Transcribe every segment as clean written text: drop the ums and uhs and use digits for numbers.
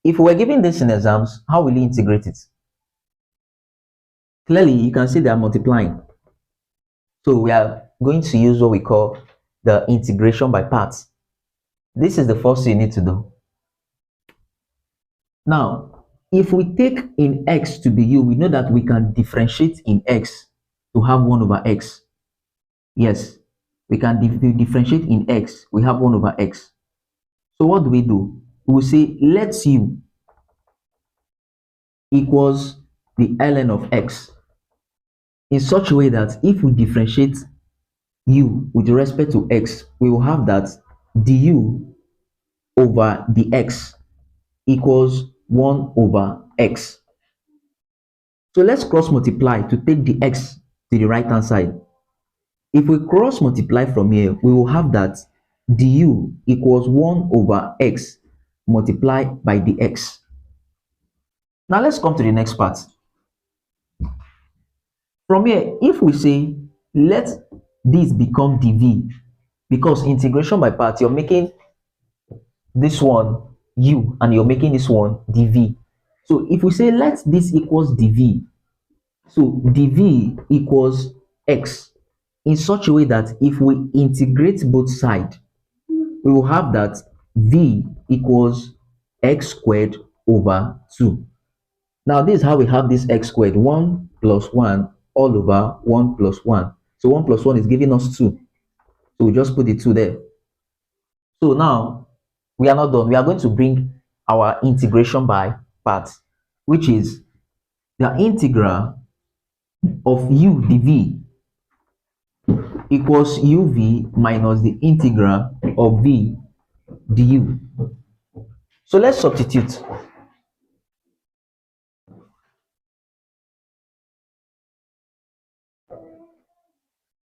If we were given this in exams, how will you integrate it? Clearly, you can see they are multiplying. So we are going to use what we call the integration by parts. This is the first thing you need to do. Now, if we take in x to be u, we know that we can differentiate in x to have 1 over x. Yes, we can differentiate in x, we have 1 over x. So what do? We will say let u equals the ln of x in such a way that if we differentiate u with respect to x, we will have that du over the x equals 1 over x. So let's cross multiply to take the x to the right hand side. If we cross multiply from here, we will have that du equals 1 over x multiplied by the x. Now let's come to the next part. From here, if we say let this become dv, because integration by parts, you're making this one u and you're making this one dv. So if we say let this equals dv, so dv equals x in such a way that if we integrate both sides, we will have that v equals x squared over 2. Now this is how we have this x squared, 1 plus 1 all over 1 plus 1. So 1 plus 1 is giving us 2. So we just put the 2 there. So now we are not done. We are going to bring our integration by parts, which is the integral of u dv equals uv minus the integral of v du. So let's substitute.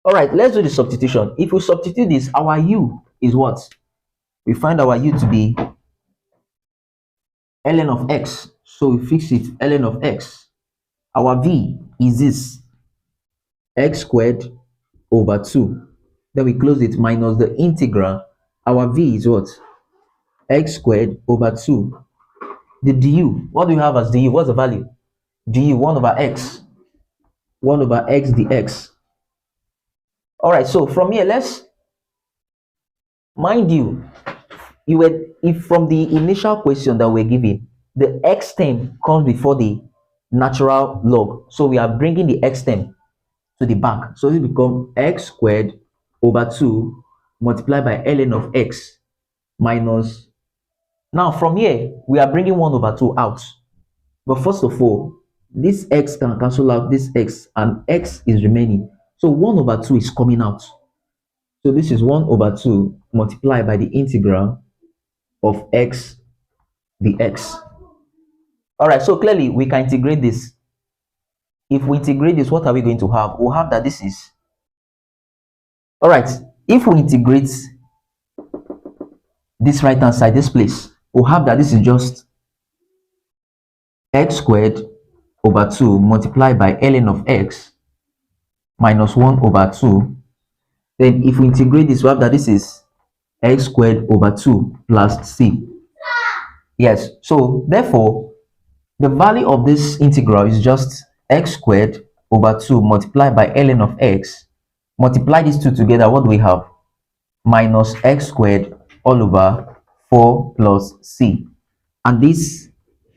All right, let's do the substitution. If we substitute this, our u is what? We find our u to be ln of x. So we fix it, ln of x. Our v is this, x squared over 2. Then we close it minus the integral. Our v is what? X squared over 2. The du, what do you have as du? What's the value? Du, 1 over x. 1 over x dx. All right, so from here, let's, mind you, if from the initial question that we're given, the x term comes before the natural log. So we are bringing the x term to the back. So it becomes x squared over 2 multiplied by ln of x minus. Now from here, we are bringing 1 over 2 out. But first of all, this x can cancel out this x and x is remaining. So 1 over 2 is coming out. So this is 1 over 2 multiplied by the integral of x dx. All right, so clearly we can integrate this. If we integrate this, what are we going to have? We'll have that this is. All right, if we integrate this right hand side, this place, we'll have that this is just x squared over 2 multiplied by ln of x minus 1 over 2. Then if we integrate this, we have that this is x squared over 2 plus c. Yes, so therefore, the value of this integral is just x squared over 2 multiplied by ln of x. Multiply these two together, what do we have? Minus x squared all over 4 plus c. And this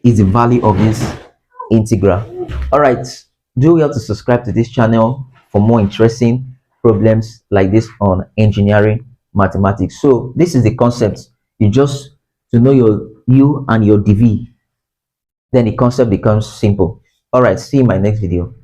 is the value of this integral. All right, do well to subscribe to this channel for more interesting problems like this on engineering mathematics. So this is the concept. You just to know your u and your dv, then the concept becomes simple. All right, see you in my next video.